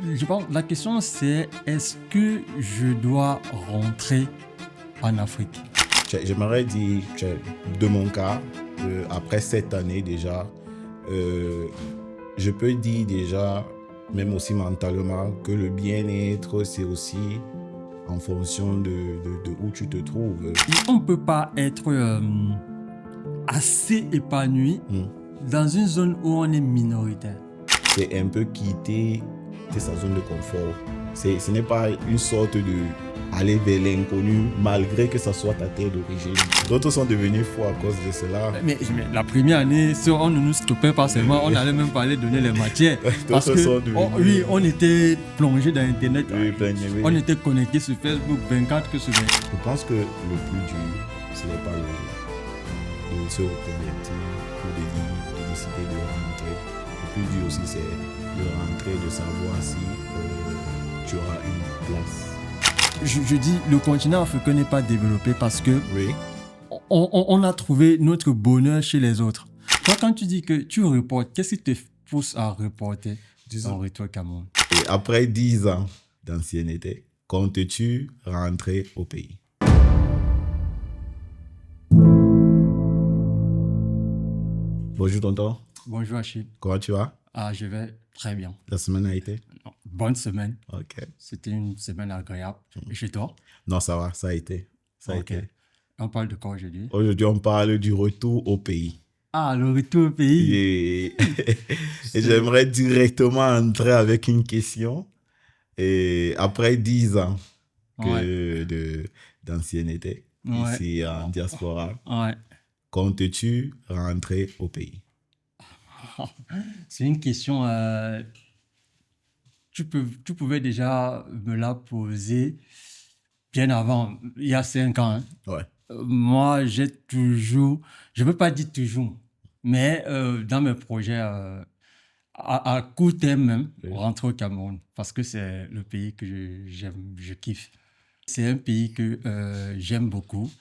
Je pense la question c'est est-ce que je dois rentrer en Afrique? J'aimerais dire, de mon cas, après 7 années déjà, je peux dire déjà, même aussi mentalement, que le bien-être, c'est aussi en fonction de où tu te trouves. On ne peut pas être assez épanoui dans une zone où on est minoritaire. C'est un peu quitter sa zone de confort. Ce n'est pas une sorte de aller vers l'inconnu malgré que ça soit ta terre d'origine. D'autres sont devenus fous à cause de cela. Mais la première année, on ne nous stoppait pas seulement, on allait même pas aller donner les matières. Parce que on était plongé dans Internet. Oui. On était connecté sur Facebook 24 que sur 24. Je pense que le plus dur, ce n'est pas de se reconvertir ou de décider de rentrer. Le plus dur aussi, c'est de rentrer, de savoir si tu auras une place. Je dis, le continent africain n'est pas développé parce que oui. on a trouvé notre bonheur chez les autres. Toi, quand tu dis que tu reportes, qu'est-ce qui te pousse à reporter ton retour au Cameroun? Et après 10 ans d'ancienneté, comptes-tu rentrer au pays? Bonjour tonton. Bonjour Achille. Comment tu vas? Je vais très bien. La semaine a été? Bonne semaine. Ok. C'était une semaine agréable. Et chez toi? Non, ça va, ça a été. Ça a été. On parle de quoi aujourd'hui? Aujourd'hui, on parle du retour au pays. Le retour au pays. Et j'aimerais directement entrer avec une question. Et après 10 ans d'ancienneté ici en diaspora, comptes-tu rentrer au pays? C'est une question... tu pouvais déjà me la poser bien avant, il y a 5 ans. Hein. Ouais. Moi, j'ai toujours... Je ne veux pas dire toujours, mais dans mes projets... à court terme même, rentrer au Cameroun, parce que c'est le pays que j'aime, je kiffe. C'est un pays que j'aime beaucoup.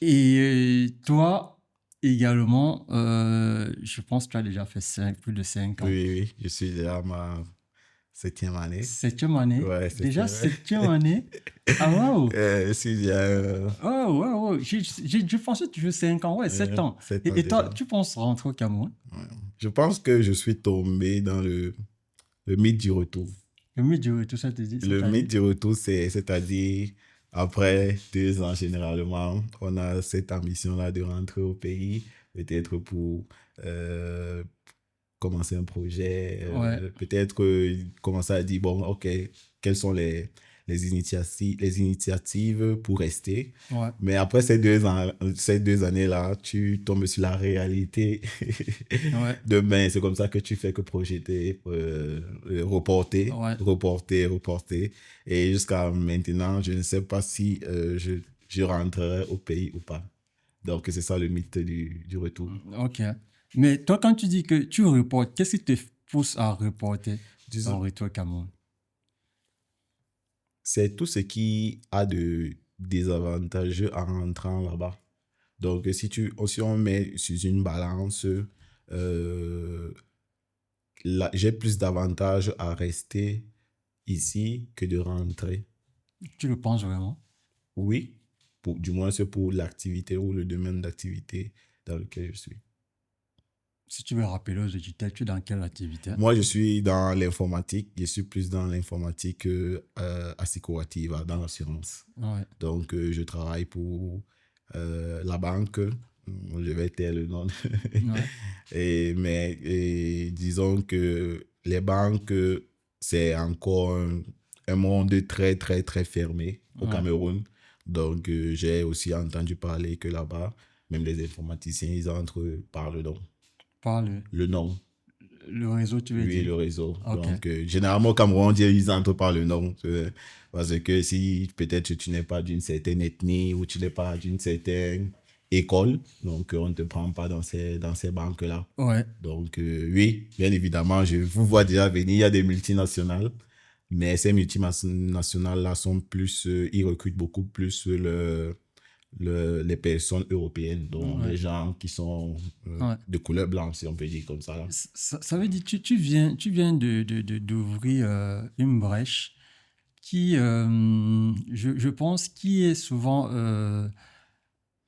Et toi également, je pense que tu as déjà fait plus de 5 ans. Oui, je suis déjà à ma 7e année. 7e année? Ouais, déjà 7e année? Ah, waouh! Je suis déjà... Oh, waouh! Je pensais que tu veux 5 ans, 7 ans. Et toi, tu penses rentrer au Cameroun? Je pense que je suis tombé dans le mythe du retour. Le mythe du retour, ça te dit? Le mythe du retour, c'est-à-dire, après 2 ans, généralement, on a cette ambition-là de rentrer au pays, peut-être pour commencer un projet, peut-être commencer à dire, bon, ok, quelles sont les initiatives pour rester. Ouais. Mais après ces 2 années-là, tu tombes sur la réalité. Demain, c'est comme ça que tu fais que projeter, reporter. Et jusqu'à maintenant, je ne sais pas si je rentrerai au pays ou pas. Donc, c'est ça le mythe du retour. Ok. Mais toi, quand tu dis que tu reportes, qu'est-ce qui te pousse à reporter ton retour au Cameroun? C'est tout ce qui a de désavantageux en rentrant là-bas. Donc, si on met sur une balance, j'ai plus d'avantages à rester ici que de rentrer. Tu le penses vraiment? Oui, du moins c'est pour l'activité ou le domaine d'activité dans lequel je suis. Si tu veux rappeler aux auditeurs, tu es dans quelle activité? Moi, je suis dans l'informatique. Je suis plus dans l'informatique assécurative, dans l'assurance. Ouais. Donc, je travaille pour la banque. Je vais taire le nom. Mais disons que les banques, c'est encore un monde très, très, très fermé au Cameroun. Donc, j'ai aussi entendu parler que là-bas, même les informaticiens, ils entrent par le nom. Le nom. Le réseau, tu veux dire? Oui, le réseau. Okay. Donc, généralement, au Cameroun, on dit ils entrent par le nom. Parce que si peut-être tu n'es pas d'une certaine ethnie ou tu n'es pas d'une certaine école, donc on ne te prend pas dans ces banques-là. Ouais. Donc, oui, bien évidemment, je vous vois déjà venir. Il y a des multinationales, mais ces multinationales-là sont plus... ils recrutent beaucoup plus les personnes européennes, donc Ouais. les gens qui sont Ouais. de couleur blanche, si on peut dire comme ça. Ça veut dire tu viens d'ouvrir une brèche qui, je pense, qui est souvent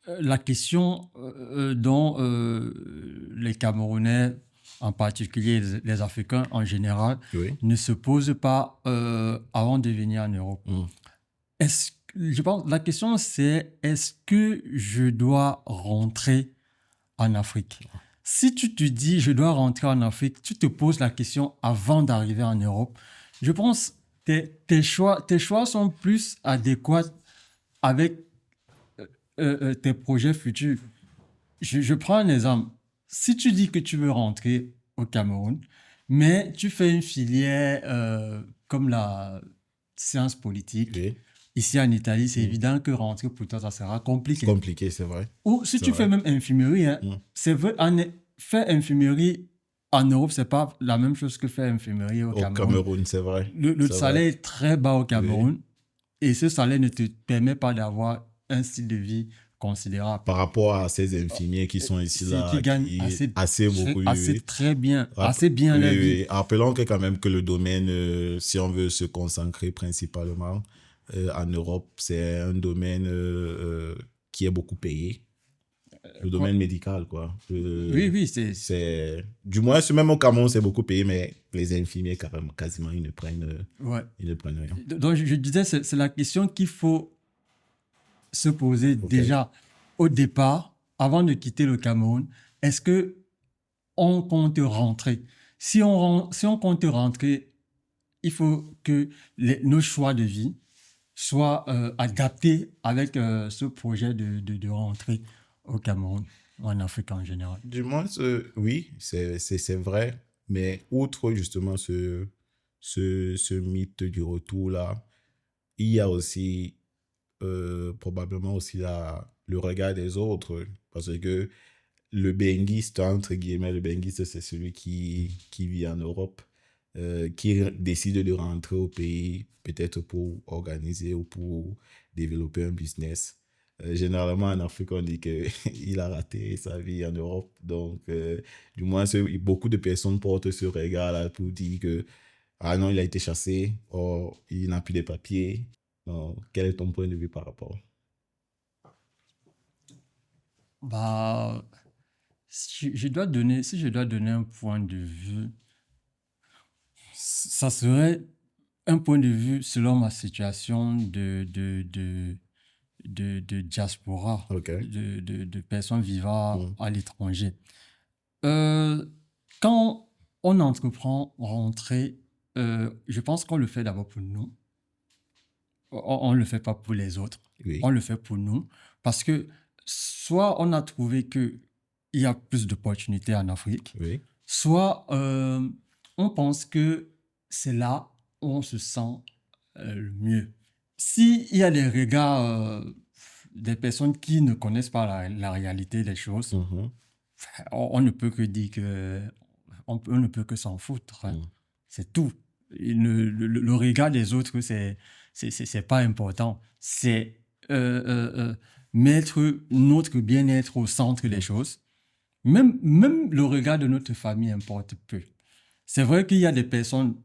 la question dont les Camerounais, en particulier les Africains en général, Oui. ne se posent pas avant de venir en Europe. Je pense la question c'est est-ce que je dois rentrer en Afrique? Si tu te dis je dois rentrer en Afrique, tu te poses la question avant d'arriver en Europe. Je pense que tes choix sont plus adéquats avec tes projets futurs. Je prends un exemple. Si tu dis que tu veux rentrer au Cameroun, mais tu fais une filière comme la science politique, Oui. ici en Italie, c'est évident que rentrer pour toi, ça sera compliqué. Compliqué, c'est vrai. Ou si C'est tu vrai. fais même infirmerie, hein, c'est vrai, faire infirmerie en Europe, c'est pas la même chose que faire infirmerie au Au Cameroun. Cameroun, c'est vrai. Le C'est salaire vrai. est très bas au Cameroun et ce salaire ne te permet pas d'avoir un style de vie considérable. Par rapport à ces infirmiers qui sont ici, là, Qui gagnent assez beaucoup, assez oui. très bien, Rapp- assez bien oui, leur oui, vie. oui. Rappelons que quand même que le domaine, si on veut se concentrer principalement en Europe, c'est un domaine qui est beaucoup payé. Le domaine médical, quoi. Oui, Du moins, même au Cameroun, c'est beaucoup payé, mais les infirmiers, quasiment, ils ne prennent rien. Donc, je disais, c'est la question qu'il faut se poser déjà au départ, avant de quitter le Cameroun. Est-ce que on compte rentrer? Si on compte rentrer, il faut que nos choix de vie soient adaptés avec ce projet de rentrée au Cameroun, ou en Afrique en général. Du moins, oui, c'est vrai. Mais outre justement ce mythe du retour-là, il y a aussi probablement aussi le regard des autres. Parce que le benguiste, entre guillemets, le benguiste, c'est celui qui vit en Europe, qui décide de rentrer au pays, peut-être pour organiser ou pour développer un business. Généralement, en Afrique, on dit qu'il a raté sa vie en Europe. Donc, du moins, beaucoup de personnes portent ce regard-là pour dire que, ah non, il a été chassé, ou il n'a plus de papiers. Donc, quel est ton point de vue par rapport? Bah, si je dois donner un point de vue, ça serait un point de vue selon ma situation de diaspora, Ok. de personnes vivant à l'étranger. Quand on entreprend rentrer, je pense qu'on le fait d'abord pour nous. On ne le fait pas pour les autres. Oui. On le fait pour nous. Parce que soit on a trouvé qu'il y a plus d'opportunités en Afrique, Oui. soit on pense que c'est là où on se sent le mieux. S'il y a des regards des personnes qui ne connaissent pas la réalité des choses, on ne peut que dire que on ne peut que s'en foutre. Hein. C'est tout. Le regard des autres, c'est pas important. C'est mettre notre bien-être au centre des choses. Même le regard de notre famille importe peu. C'est vrai qu'il y a des personnes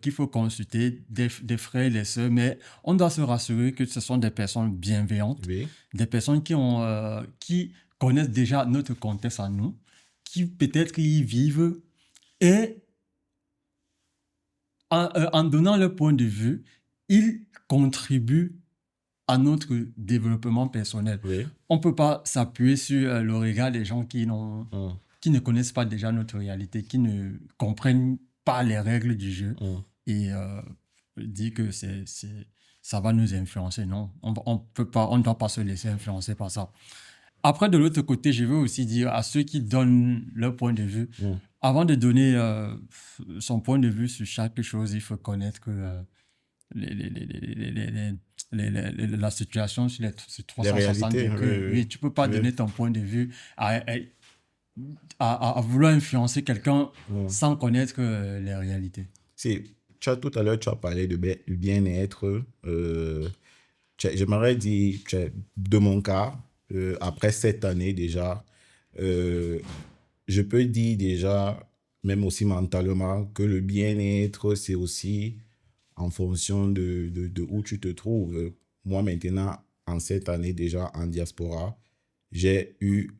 qu'il faut consulter, des frères, des sœurs, mais on doit se rassurer que ce sont des personnes bienveillantes, Oui. des personnes qui connaissent déjà notre contexte à nous, qui peut-être y vivent et en donnant leur point de vue, ils contribuent à notre développement personnel. Oui. On ne peut pas s'appuyer sur le regard des gens qui ne connaissent pas déjà notre réalité, qui ne comprennent pas les règles du jeu et dire que ça va nous influencer. Non, on ne doit pas se laisser influencer par ça. Après, de l'autre côté, je veux aussi dire à ceux qui donnent leur point de vue, avant de donner son point de vue sur chaque chose, il faut connaître que la situation sur les 360 degrés. Oui, tu ne peux pas donner ton point de vue à vouloir influencer quelqu'un sans connaître les réalités. Tout à l'heure, tu as parlé de bien-être. J'aimerais dire, de mon cas, après 7 années déjà, je peux dire déjà, même aussi mentalement, que le bien-être, c'est aussi en fonction de où tu te trouves. Moi, maintenant, en 7 années déjà en diaspora, j'ai eu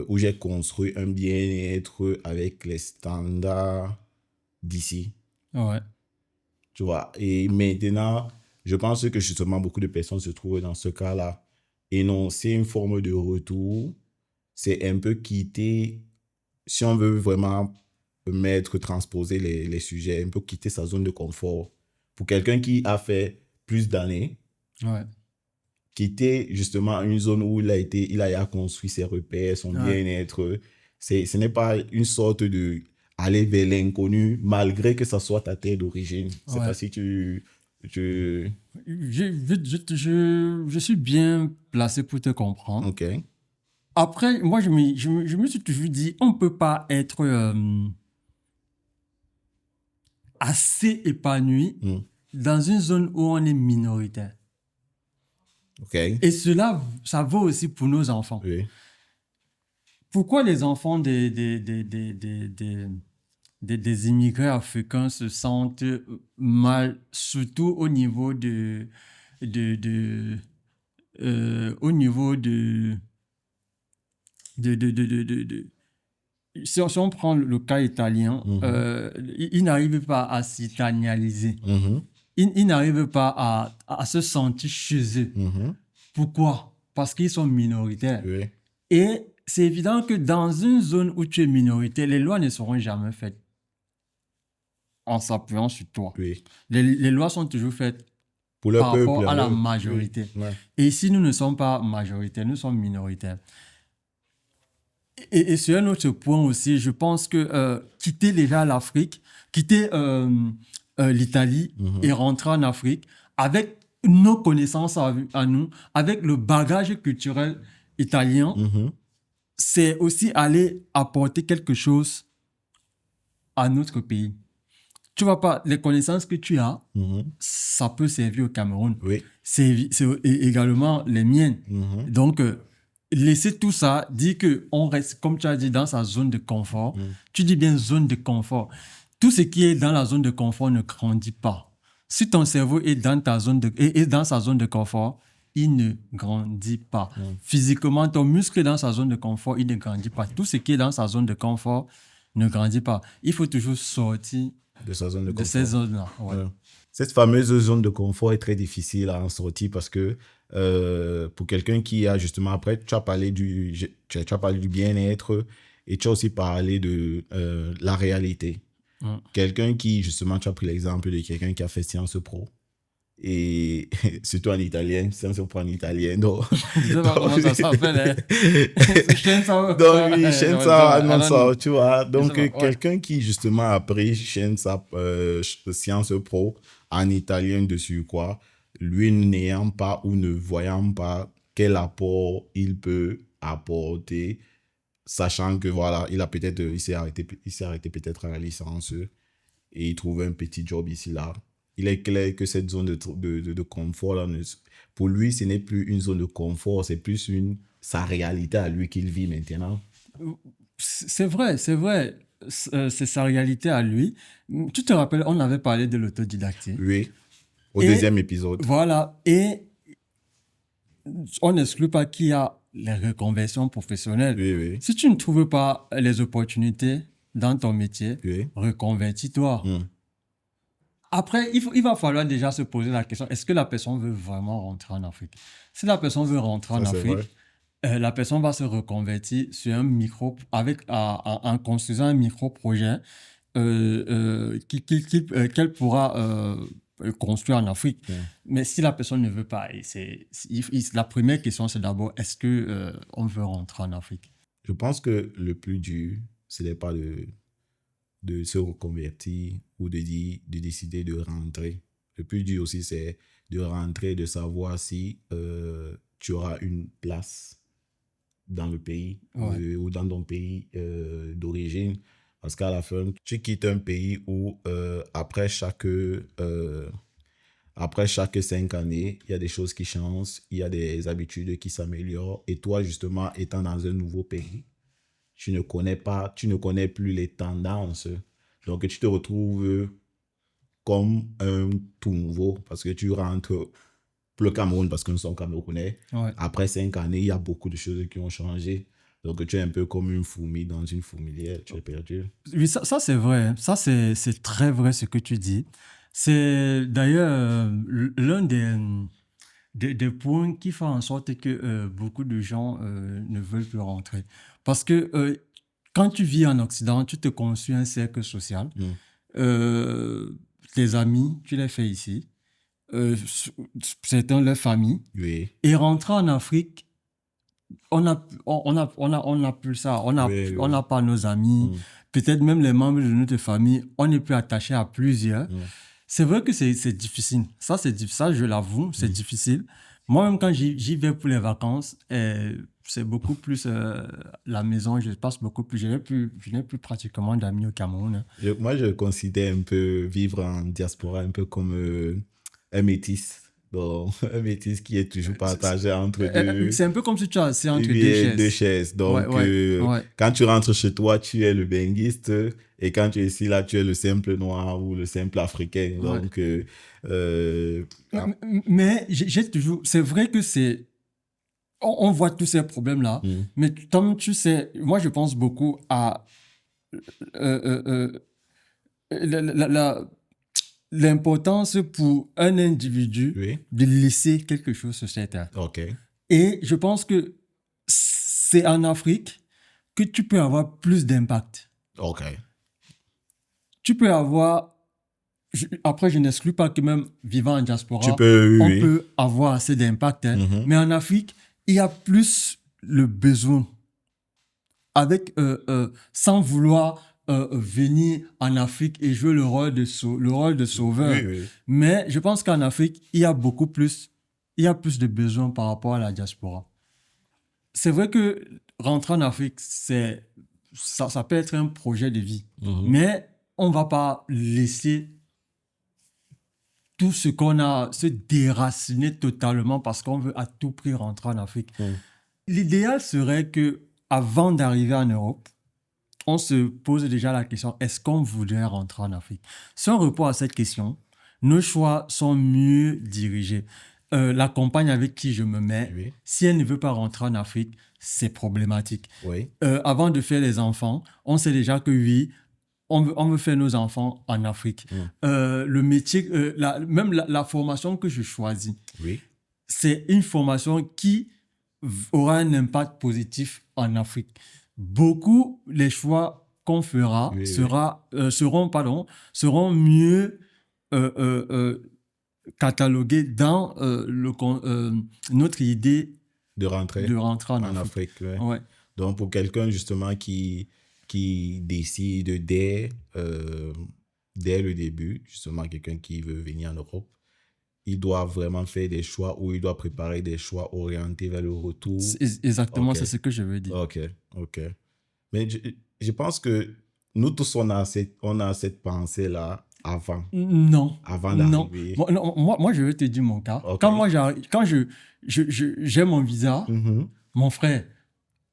où j'ai construit un bien-être avec les standards d'ici. Ouais. Tu vois. Et maintenant, je pense que justement, beaucoup de personnes se trouvent dans ce cas-là. Et non, c'est une forme de retour. C'est un peu quitter, si on veut vraiment transposer les sujets, un peu quitter sa zone de confort. Pour quelqu'un qui a fait plus d'années, Ouais. quitter justement une zone où il a construit ses repères, son Ouais. bien-être, ce n'est pas une sorte de aller vers l'inconnu, malgré que ça soit ta terre d'origine. Je sais Ouais. pas si tu... Je suis bien placé pour te comprendre. Ok. Après, moi, je me suis toujours dit, on ne peut pas être assez épanoui Mm. dans une zone où on est minoritaire. Ok. Et cela, ça vaut aussi pour nos enfants. Oui. Pourquoi les enfants des immigrés africains se sentent mal, surtout au niveau au niveau de si on prend le cas italien, Mhm. ils n'arrivent pas à s'italianiser. Mhm. Ils n'arrivent pas à se sentir chez eux. Mhm. Pourquoi? Parce qu'ils sont minoritaires. Oui. Et c'est évident que dans une zone où tu es minoritaire, les lois ne seront jamais faites en s'appuyant sur toi. Oui. Les lois sont toujours faites Pour le par peuple, rapport à la alors, oui. majorité. Ouais. Et si nous ne sommes pas majoritaires, nous sommes minoritaires. Et sur un autre point aussi, je pense que quitter déjà l'Afrique, quitter l'Italie et rentrer en Afrique avec nos connaissances à nous, avec le bagage culturel italien, Mhm. c'est aussi aller apporter quelque chose à notre pays. Tu vois pas, les connaissances que tu as, Mhm. ça peut servir au Cameroun. Oui. C'est également les miennes. Mhm. Donc, laisser tout ça, dire qu'on reste, comme tu as dit, dans sa zone de confort. Tu dis bien zone de confort. Tout ce qui est dans la zone de confort ne grandit pas. Si ton cerveau est dans, est dans sa zone de confort, il ne grandit pas. Physiquement, ton muscle est dans sa zone de confort, il ne grandit pas. Tout ce qui est dans sa zone de confort ne grandit pas. Il faut toujours sortir De sa zone de de ces confort. zones-là. Ouais. Ouais. Cette fameuse zone de confort est très difficile à en sortir parce que pour quelqu'un qui a justement, après, tu as parlé tu as parlé du bien-être et tu as aussi parlé de la réalité. Quelqu'un qui, justement, tu as pris l'exemple de quelqu'un qui a fait Sciences Po et surtout en italien, Sciences Po en italien. Donc, Je sais pas comment ça s'appelle. Hein. C'est Scienza. donc oui, Scienza, I non, don't know. ça, tu vois. Je sais Donc, pas, ouais. quelqu'un qui, justement, a pris Scienza, Sciences Po en italien dessus, quoi, lui n'ayant pas ou ne voyant pas quel apport il peut apporter, sachant que, voilà, il s'est arrêté peut-être à la licence et il trouve un petit job ici, là. Il est clair que cette zone de confort, là, pour lui, ce n'est plus une zone de confort, c'est plus sa réalité à lui qu'il vit maintenant. C'est vrai, c'est vrai. C'est sa réalité à lui. Tu te rappelles, on avait parlé de l'autodidactie. Oui, au Et deuxième épisode. voilà. Et on n'exclut pas qu'il y a les reconversions professionnelles. Oui, oui. Si tu ne trouves pas les opportunités dans ton métier, Oui. reconvertis-toi. Après, il va falloir déjà se poser la question, est-ce que la personne veut vraiment rentrer en Afrique? Si la personne veut rentrer en Ça, c'est Afrique, vrai. la personne va se reconvertir sur un en construisant un micro-projet qu'elle pourra construire en Afrique. Mais si la personne ne veut pas, la première question, c'est d'abord, est-ce que on veut rentrer en Afrique? Je pense que le plus dur, ce n'est pas de se reconvertir ou de décider de rentrer. Le plus dur aussi, c'est de rentrer, de savoir si tu auras une place dans le pays ou dans ton pays d'origine. Parce qu'à la fin, tu quittes un pays où après après chaque 5 années, il y a des choses qui changent, il y a des habitudes qui s'améliorent. Et toi, justement, étant dans un nouveau pays, tu ne connais plus les tendances. Donc, tu te retrouves comme un tout nouveau parce que tu rentres le Cameroun parce que nous sommes Camerounais. Ouais. Après 5 années, il y a beaucoup de choses qui ont changé. Donc, tu es un peu comme une fourmi dans une fourmilière. Tu es perdu. Oui, ça c'est vrai. Ça, c'est très vrai ce que tu dis. C'est d'ailleurs l'un des points qui font en sorte que beaucoup de gens ne veulent plus rentrer. Parce que quand tu vis en Occident, tu te construis un cercle social. Tes amis, tu les fais ici. Certains, leur famille. Oui. Et rentrer en Afrique, on n'a plus ça. On n'a pas nos amis. Peut-être même les membres de notre famille, on n'est plus attaché à plusieurs. C'est vrai que c'est difficile. Ça, je l'avoue, c'est difficile. Moi-même, quand j'y vais pour les vacances, c'est beaucoup plus la maison. Je passe beaucoup plus. Je n'ai plus pratiquement d'amis au Cameroun. Moi, je considère un peu vivre en diaspora un peu comme un métis. Donc, un métis qui est toujours partagé entre deux. C'est un peu comme si tu as assis entre deux chaises. Donc, quand tu rentres chez toi, tu es le benguiste. Et quand tu es ici, là, tu es le simple noir ou le simple africain. Donc, mais j'ai toujours... C'est vrai que c'est... On voit tous ces problèmes-là. Mais comme tu sais, moi, je pense beaucoup à... l'importance pour un individu de laisser quelque chose sur cette terre. Et je pense que c'est en Afrique que tu peux avoir plus d'impact. Tu peux avoir... Après, je n'exclus pas que même vivant en diaspora, on peut avoir assez d'impact. Mais en Afrique, il y a plus le besoin. Sans vouloir... venir en Afrique et jouer le rôle de sauveur. Mais je pense qu'en Afrique, il y a plus de besoins par rapport à la diaspora. C'est vrai que rentrer en Afrique, ça peut être un projet de vie. Mais on ne va pas laisser tout ce qu'on a se déraciner totalement parce qu'on veut à tout prix rentrer en Afrique. L'idéal serait que avant d'arriver en Europe, on se pose déjà la question, est-ce qu'on voudrait rentrer en Afrique? Si on répond à cette question, nos choix sont mieux dirigés. La compagne avec qui je me mets, si elle ne veut pas rentrer en Afrique, c'est problématique. Avant de faire les enfants, on sait déjà que oui, on veut faire nos enfants en Afrique. Le métier, même la formation que je choisis, c'est une formation qui aura un impact positif en Afrique. Beaucoup les choix qu'on fera seront mieux catalogués dans notre idée de rentrer en Afrique. Donc, pour quelqu'un justement qui décide dès le début, justement quelqu'un qui veut venir en Europe, il doit vraiment faire des choix ou il doit préparer des choix orientés vers le retour. Exactement, c'est ce que je veux dire. Ok. Mais je pense que nous tous, on a cette pensée-là avant. Non. Avant d'arriver. Moi, je vais te dire mon cas. Quand j'ai mon visa, mon frère,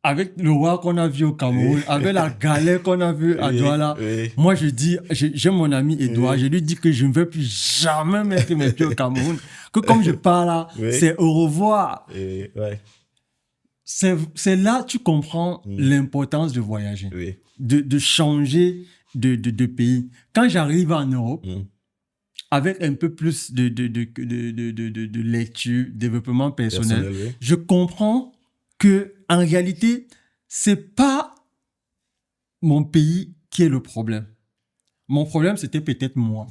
avec le roi qu'on a vu au Cameroun, avec la galère qu'on a vue à Douala, moi je dis, j'ai mon ami Edouard, je lui dis que je ne veux plus jamais mettre mes pieds au Cameroun, que comme je pars là, c'est au revoir. C'est là que tu comprends l'importance de voyager, de changer de pays. Quand j'arrive en Europe, avec un peu plus de lecture, développement personnel, je comprends que en réalité, c'est pas mon pays qui est le problème. Mon problème, c'était peut-être moi.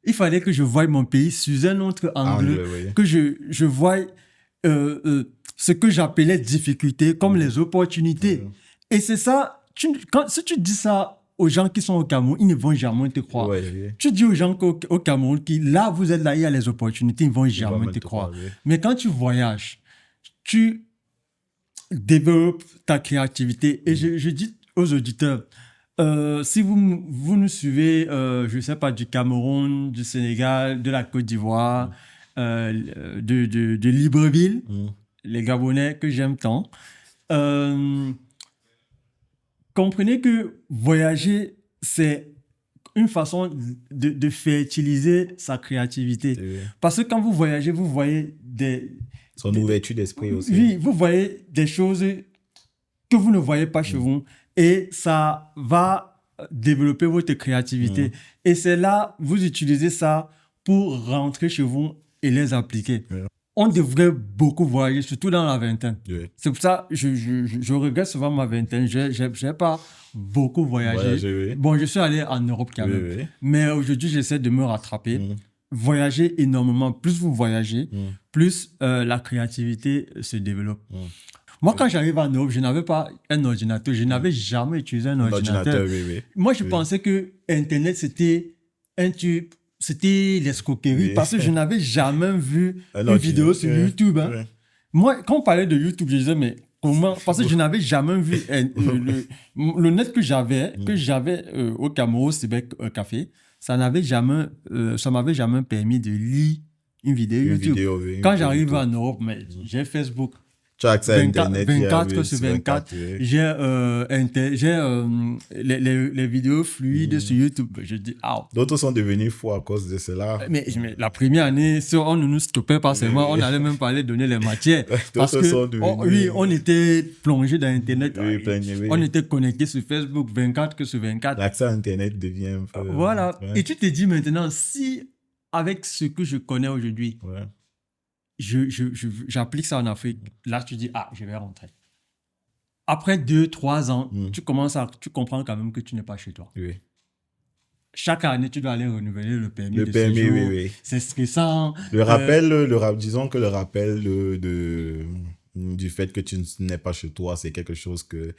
Il fallait que je voie mon pays sous un autre angle, que je voie ce que j'appelais difficultés comme les opportunités. Et c'est ça, si tu dis ça aux gens qui sont au Cameroun, ils ne vont jamais te croire. Tu dis aux gens au Cameroun, là, vous êtes là, il y a les opportunités, ils ne vont jamais te croire. Mais quand tu voyages, tu développes ta créativité. Et je dis aux auditeurs, Si vous nous suivez, je ne sais pas, du Cameroun, du Sénégal, de la Côte d'Ivoire, de Libreville, les Gabonais que j'aime tant, comprenez que voyager, c'est une façon de fertiliser sa créativité. Parce que quand vous voyagez, vous voyez son ouverture d'esprit aussi. Oui, vous voyez des choses que vous ne voyez pas chez vous. Et ça va développer votre créativité. Et c'est là, vous utilisez ça pour rentrer chez vous et les appliquer. On devrait beaucoup voyager, surtout dans la vingtaine. C'est pour ça que je regrette souvent ma vingtaine. Je n'ai pas beaucoup voyagé. Bon, je suis allé en Europe quand même. Mais aujourd'hui, j'essaie de me rattraper. Voyager énormément. Plus vous voyagez, plus la créativité se développe. Moi, quand j'arrive en Europe, je n'avais pas un ordinateur. Je n'avais jamais utilisé un ordinateur. Moi, je pensais que Internet, c'était un tube. C'était l'escroquerie parce que je n'avais jamais vu une vidéo sur YouTube. Hein. Moi, quand on parlait de YouTube, je disais, mais comment? Parce que je n'avais jamais vu le net que j'avais au Cameroun, c'était Café. Ça m'avait jamais permis de lire une vidéo YouTube. Quand j'arrive en Europe, j'ai Facebook. Tu as accès à Internet 24 sur 24. J'ai les vidéos fluides sur YouTube. Je dis, ah. D'autres sont devenus fous à cause de cela. Mais la première année, on ne nous stoppait pas seulement, on allait même pas aller donner les matières. Parce que, on était plongé dans Internet. On était connecté sur Facebook 24 sur 24. L'accès à Internet devient... voilà. Et tu te dis maintenant, si avec ce que je connais aujourd'hui, j'applique ça en Afrique. Là, tu dis, je vais rentrer. Après 2-3 ans, tu comprends quand même que tu n'es pas chez toi. Chaque année, tu dois aller renouveler le permis de séjour. C'est stressant. Disons que le rappel du fait que tu n'es pas chez toi, c'est quelque chose que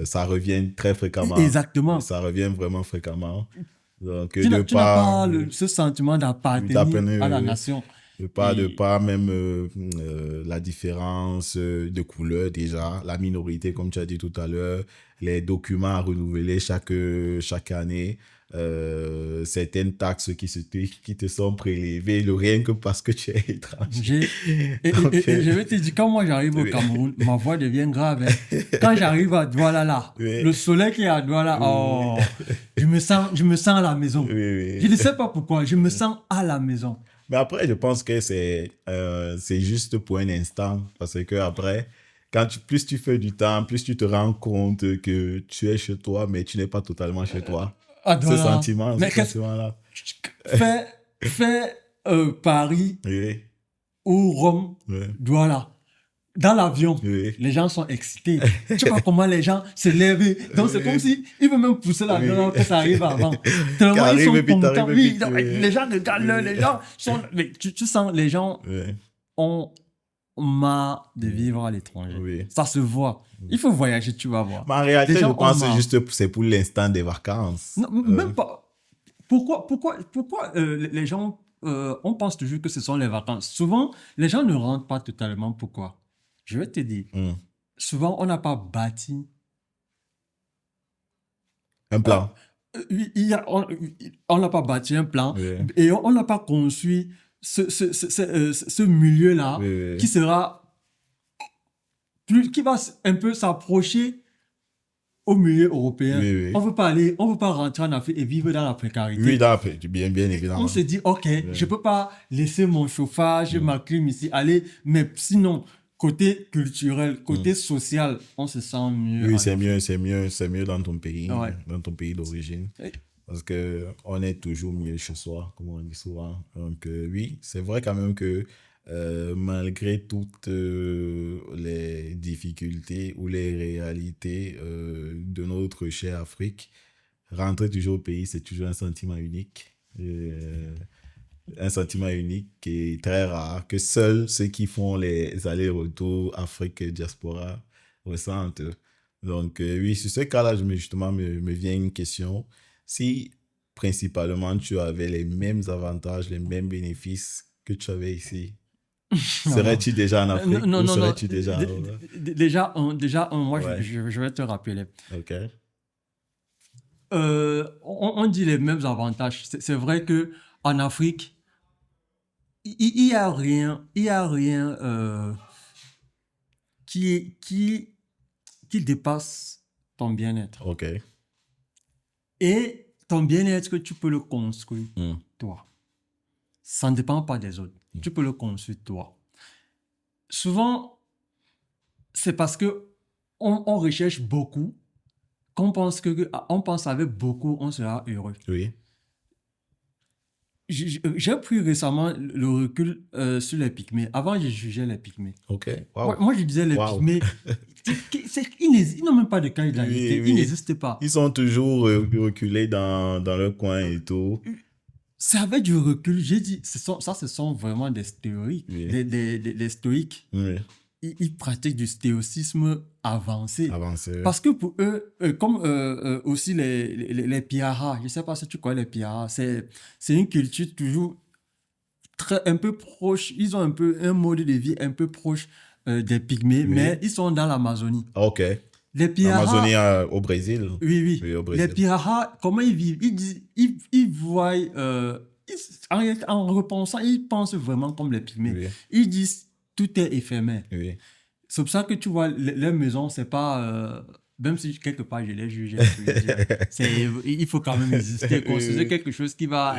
ça revient très fréquemment. Exactement. Ça revient vraiment fréquemment. Donc, tu n'as pas ce sentiment d'appartenir à la nation. De pas même la différence de couleur déjà, la minorité comme tu as dit tout à l'heure, les documents à renouveler chaque année, certaines taxes qui te sont prélevées, rien que parce que tu es étranger. Et je vais te dire, quand moi j'arrive au Cameroun, ma voix devient grave. Hein. Quand j'arrive à Douala, le soleil qui est à Douala, je me sens à la maison. Je ne sais pas pourquoi, je me sens à la maison. Mais après, je pense que c'est juste pour un instant. Parce que après, plus tu fais du temps, plus tu te rends compte que tu es chez toi, mais tu n'es pas totalement chez toi. Ce sentiment-là. Fais Paris ou Rome, Douala. Dans l'avion, les gens sont excités. Tu vois comment les gens se lèvent. Donc, c'est comme si ils veulent même pousser l'avion que ça arrive avant. Tellement ils sont contents. Les gens regardent, les gens sont... Mais tu sens, les gens ont marre de vivre à l'étranger. Ça se voit. Il faut voyager, tu vas voir. Mais en réalité, je pense que c'est pour l'instant des vacances. Non, même pas. Pourquoi les gens... on pense toujours que ce sont les vacances. Souvent, les gens ne rentrent pas totalement. Pourquoi? Je vais te dire, souvent, on n'a pas bâti un plan. On n'a pas bâti un plan et on n'a pas construit ce milieu-là qui va un peu s'approcher au milieu européen. On veut pas rentrer en Afrique et vivre dans la précarité. Bien évidemment. On se dit, ok, je peux pas laisser mon chauffage, ma clim ici, mais sinon, côté culturel, côté social, on se sent mieux. Oui, c'est mieux dans ton pays, dans ton pays d'origine. Parce qu'on est toujours mieux chez soi, comme on dit souvent. Donc oui, c'est vrai quand même que malgré toutes les difficultés ou les réalités de notre chère Afrique, rentrer toujours au pays, c'est toujours un sentiment unique. Un sentiment unique qui est très rare, que seuls ceux qui font les allers-retours Afrique-diaspora ressentent. Donc oui, sur ce cas-là, justement, me vient une question. Si principalement tu avais les mêmes avantages, les mêmes bénéfices que tu avais ici, serais-tu déjà en Afrique ou serais-tu déjà... Déjà, moi, je vais te rappeler. Ok. on dit les mêmes avantages. C'est vrai que en Afrique, il y a rien, qui dépasse ton bien-être. Ok. Et ton bien-être, tu peux le construire, Mm. toi. Ça ne dépend pas des autres. Tu peux le construire, toi. Souvent, c'est parce que on recherche beaucoup qu'on pense on pense avec beaucoup, on sera heureux. Oui. J'ai pris récemment le recul sur les pygmées. Avant, je jugeais les pygmées. Ok. Wow. Moi, je disais les Wow. pygmées, ils n'ont même pas de qualité. Oui, oui. Ils n'existent pas. Ils sont toujours reculés dans leur coin et tout. C'est avec du recul, j'ai dit, ce sont vraiment des stoïques. Oui. Des stoïques. Oui. Ils pratiquent du stoïcisme avancé. Avancé. Parce que pour eux, comme aussi les Piara, je ne sais pas si tu connais les Piara, c'est une culture toujours un peu proche. Ils ont un mode de vie un peu proche des Pygmées, Oui. mais ils sont dans l'Amazonie. Ok. Les Piara, L'Amazonie au Brésil. oui. Oui, au Brésil. Les Piara, comment ils vivent? Ils voient, en repensant, ils pensent vraiment comme les Pygmées. Oui. Ils disent tout est éphémère. Oui. C'est pour ça que tu vois, les maisons, c'est pas. Même si quelque part je les juge, il faut quand même exister, construire quelque chose qui va.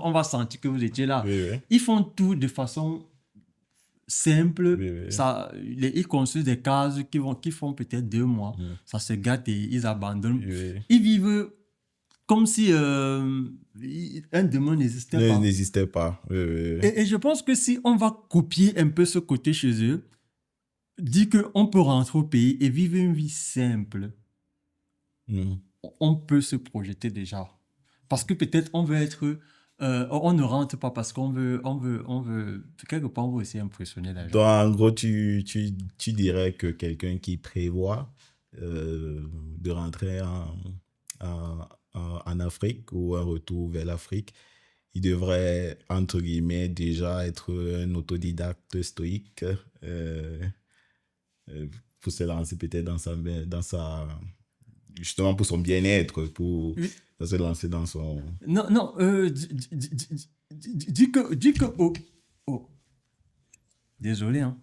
On va sentir que vous étiez là. Oui. Ils font tout de façon simple. Oui. Ils construisent des cases qui font peut-être 2 mois. Ça se gâte et ils abandonnent. Oui. Ils vivent comme si un démon n'existait pas. N'existait pas. Oui. Et je pense que si on va copier un peu ce côté chez eux, dit qu'on peut rentrer au pays et vivre une vie simple, on peut se projeter déjà. Parce que peut-être on veut être... on ne rentre pas parce qu'on veut... quelque part, on veut aussi impressionner les gens. Donc, en gros, tu dirais que quelqu'un qui prévoit de rentrer en Afrique ou un retour vers l'Afrique, il devrait, entre guillemets, déjà être un autodidacte stoïque pour se lancer peut-être dans sa justement pour son bien-être, pour se lancer dans son... Non, dis que oh. Désolé, hein.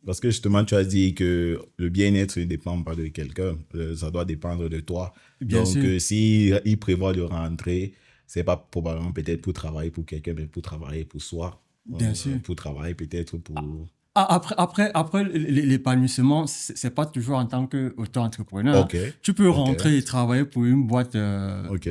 Parce que justement, tu as dit que le bien-être ne dépend pas de quelqu'un, ça doit dépendre de toi. Bien sûr. Donc, s'il prévoit de rentrer, c'est pas probablement peut-être pour travailler pour quelqu'un, mais pour travailler pour soi. Bien sûr. Pour travailler peut-être pour... Après l'épanouissement, c'est pas toujours en tant qu'auto-entrepreneur. Okay. Tu peux rentrer et travailler pour une boîte. Ok.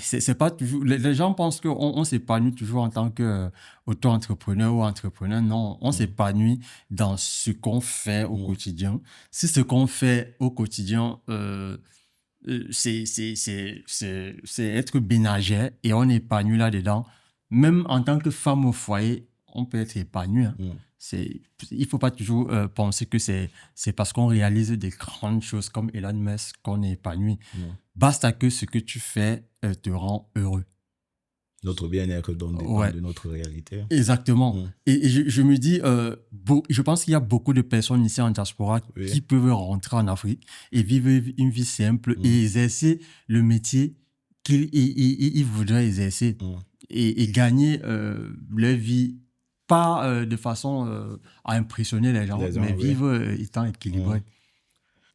C'est pas toujours. Les gens pensent qu'on s'épanouit toujours en tant qu'auto-entrepreneur ou entrepreneur. Non, on s'épanouit dans ce qu'on fait au quotidien. Si ce qu'on fait au quotidien, c'est être ménagère et on est épanoui là-dedans. Même en tant que femme au foyer, on peut être épanoui. Hein. Il faut pas toujours penser que c'est parce qu'on réalise des grandes choses comme Elon Musk qu'on est épanoui. Basta que ce que tu fais te rend heureux. Notre bien-être donc dépend de notre réalité. Exactement. Et je me dis, je pense qu'il y a beaucoup de personnes ici en diaspora qui peuvent rentrer en Afrique et vivre une vie simple et exercer le métier qu'ils voudraient exercer et gagner leur vie, pas de façon à impressionner les gens, mais vivre étant équilibré.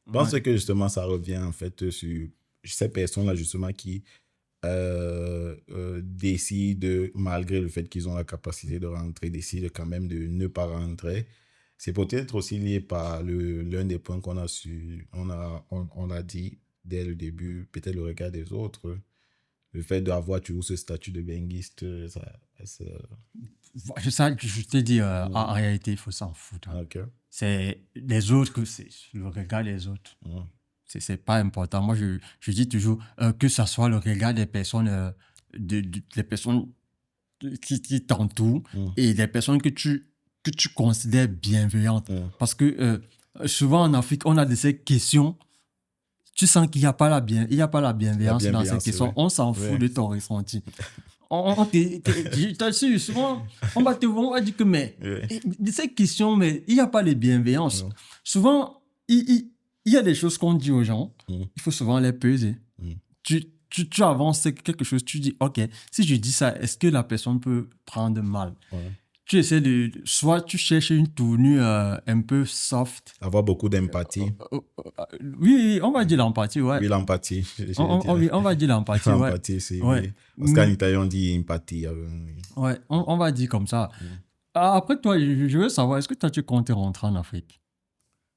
Je pense que justement, ça revient en fait sur ces personnes-là justement qui décident, malgré le fait qu'ils ont la capacité de rentrer, décident quand même de ne pas rentrer. C'est peut-être aussi lié par l'un des points qu'on a on a dit dès le début, peut-être le regard des autres. Le fait d'avoir toujours ce statut de benguiste, je t'ai dit, en réalité, il faut s'en foutre. Hein. Okay. C'est les autres, c'est le regard des autres. C'est pas important. Moi, je dis toujours que ce soit le regard des personnes, des personnes qui t'entourent et des personnes que tu considères bienveillantes. Parce que souvent en Afrique, on a de ces questions. Tu sens qu'il n'y a pas la bienveillance dans ces questions. On s'en fout de ton ressenti. Je t'assure, souvent, on va dire que, mais de ces questions, mais il n'y a pas de bienveillance. Souvent, ils il y a des choses qu'on dit aux gens, Mm. il faut souvent les peser. Mm. Tu avances quelque chose, tu dis, OK, si je dis ça, est-ce que la personne peut prendre mal? Ouais. Tu essaies soit tu cherches une tournure un peu soft. Avoir beaucoup d'empathie. Oui, on va dire l'empathie, ouais. Oui, l'empathie. On va dire l'empathie, ouais. L'empathie, c'est Ouais. oui. Parce qu'en italien, on dit empathie. Ouais, on va dire comme ça. Après, toi, je veux savoir, est-ce que toi, tu comptes rentrer en Afrique?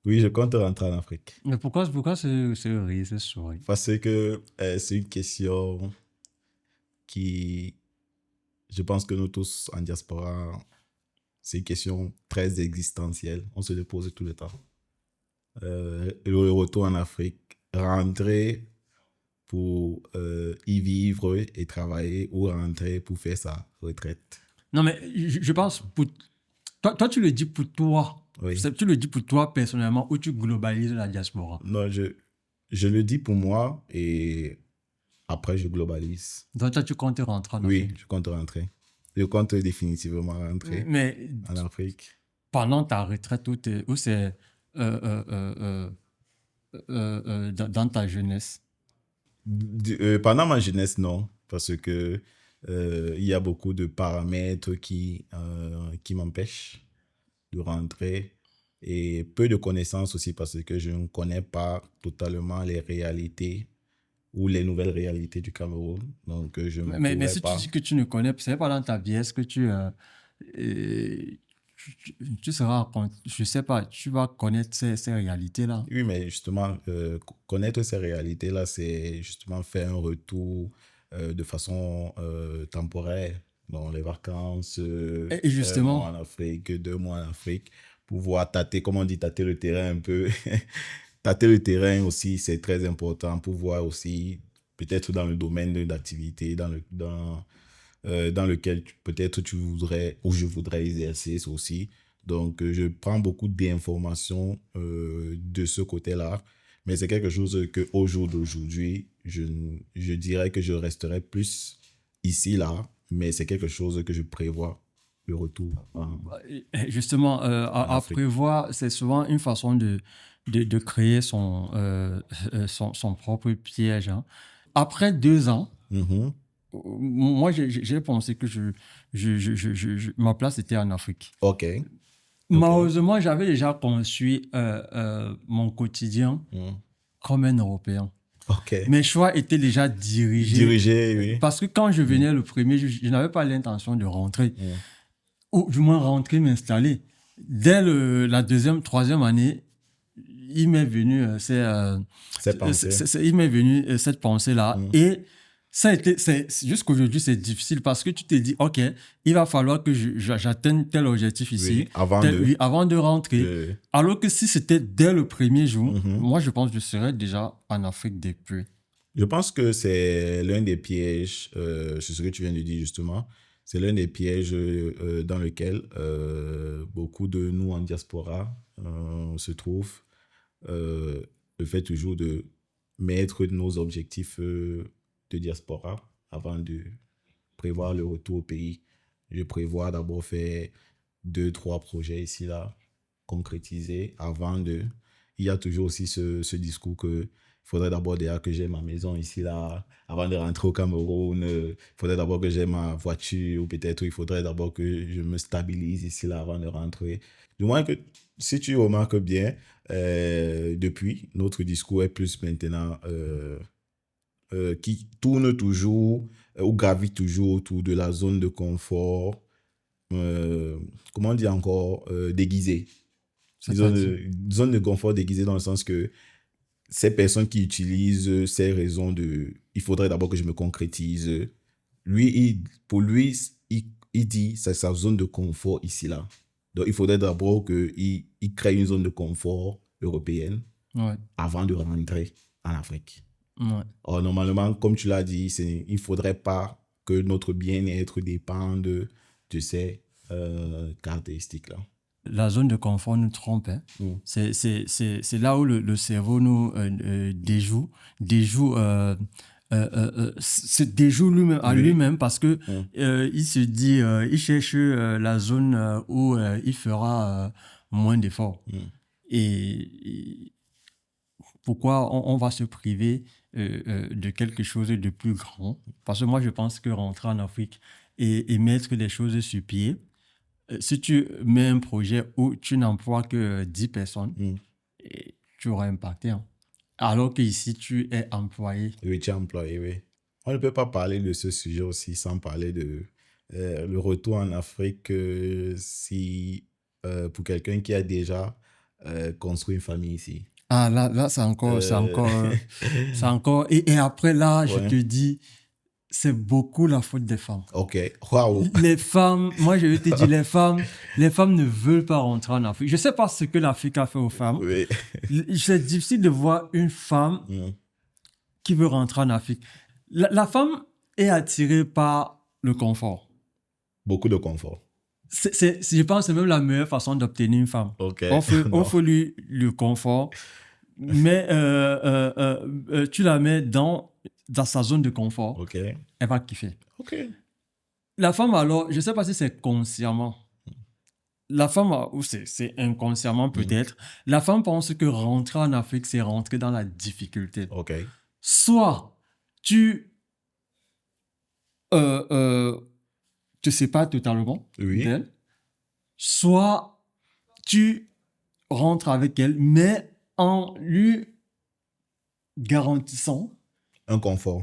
Oui, je compte rentrer en Afrique. Mais pourquoi ce rire, ce sourire? Parce que c'est une question qui, je pense que nous tous en diaspora, c'est une question très existentielle. On se le pose tout le temps. Le retour en Afrique, rentrer pour y vivre et travailler ou rentrer pour faire sa retraite. Non, mais je pense, toi, tu le dis pour toi. Oui. Tu le dis pour toi personnellement ou tu globalises la diaspora? Non, je le dis pour moi et après je globalise. Donc, toi, tu comptes rentrer en Afrique? Oui, je compte rentrer. Je compte définitivement rentrer en Afrique. Pendant ta retraite ou c'est dans ta jeunesse? Pendant ma jeunesse, non, parce que il y a beaucoup de paramètres qui m'empêchent de rentrer et peu de connaissances aussi parce que je ne connais pas totalement les réalités ou les nouvelles réalités du Cameroun. Donc, je ne Mais pourrais si pas. tu dis que tu ne connais, c'est pas dans ta vie, est-ce que tu seras, je sais pas, tu vas connaître ces réalités-là? Oui, mais justement, connaître ces réalités-là, c'est justement faire un retour de façon temporaire dans les vacances, Et justement, 1 mois en Afrique, 2 mois en Afrique, pour voir tâter, comme on dit, tâter le terrain un peu. Tâter le terrain aussi, c'est très important pour voir aussi, peut-être dans le domaine d'activité, dans lequel peut-être tu voudrais, ou je voudrais exercer aussi. Donc, je prends beaucoup d'informations de ce côté-là, mais c'est quelque chose qu'au jour d'aujourd'hui, je dirais que je resterai plus ici, là, mais c'est quelque chose que je prévois, le retour justement, à Afrique. prévoir, c'est souvent une façon de créer son propre piège. Hein. Après 2 ans, Mhm. moi, j'ai pensé que ma place était en Afrique. OK. Malheureusement, j'avais déjà conçu mon quotidien comme un Européen. OK. Mes choix étaient déjà dirigés. Dirigé, oui. Parce que quand je venais le premier, je n'avais pas l'intention de rentrer. Ou du moins rentrer, m'installer. Dès la 2e, 3e année, il m'est venu cette pensée-là. Et ça a été, jusqu'aujourd'hui, c'est difficile parce que tu te dis, OK, il va falloir que j'atteigne tel objectif ici avant de rentrer. Alors que si c'était dès le premier jour, moi, je pense que je serais déjà en Afrique depuis. Je pense que c'est l'un des pièges, c'est ce que tu viens de dire justement, c'est l'un des pièges dans lequel beaucoup de nous en diaspora se trouvent. Le fait toujours de mettre nos objectifs de diaspora avant de prévoir le retour au pays. Je prévois d'abord faire 2-3 projets ici, là, concrétiser avant de... Il y a toujours aussi ce discours que il faudrait d'abord déjà que j'ai ma maison ici, là, avant de rentrer au Cameroun. Il faudrait d'abord que j'ai ma voiture, ou peut-être il faudrait d'abord que je me stabilise ici, là, avant de rentrer. Du moins que, si tu remarques bien, depuis, notre discours est plus maintenant qui tourne toujours, ou gravite toujours autour de la zone de confort, comment on dit encore, déguisée. Zone de confort déguisée dans le sens que ces personnes qui utilisent ces raisons de « il faudrait d'abord que je me concrétise », pour lui, il dit c'est sa zone de confort ici, là. Donc, il faudrait d'abord qu'il crée une zone de confort européenne avant de rentrer en Afrique. Ouais. Or, normalement, comme tu l'as dit, il ne faudrait pas que notre bien-être dépende de ces caractéristiques-là. La zone de confort nous trompe. Hein. C'est là où le cerveau nous déjoue se déjoue lui-même, à lui-même parce que il se dit, il cherche la zone où il fera moins d'efforts. Et pourquoi on va se priver de quelque chose de plus grand? Parce que moi, je pense que rentrer en Afrique et mettre des choses sur pied, si tu mets un projet où tu n'emploies que 10 personnes, tu auras impacté. Hein. Alors qu'ici, tu es employé. Oui, tu es employé, oui. On ne peut pas parler de ce sujet aussi sans parler de le retour en Afrique si, pour quelqu'un qui a déjà construit une famille ici. Ah, là c'est encore. Et après, là, je te dis, c'est beaucoup la faute des femmes. Ok, waouh. Les femmes, moi je vais te dire, les femmes ne veulent pas rentrer en Afrique. Je ne sais pas ce que l'Afrique a fait aux femmes. Oui. C'est difficile de voir une femme qui veut rentrer en Afrique. La femme est attirée par le confort. Beaucoup de confort. Je pense que c'est même la meilleure façon d'obtenir une femme. Okay. On fait lui le confort, mais tu la mets dans sa zone de confort, elle va kiffer. La femme, alors, je ne sais pas si c'est consciemment. La femme, ou c'est inconsciemment peut-être, la femme pense que rentrer en Afrique, c'est rentrer dans la difficulté. Soit tu te sépares totalement d'elle, soit tu rentres avec elle, mais en lui garantissant un confort.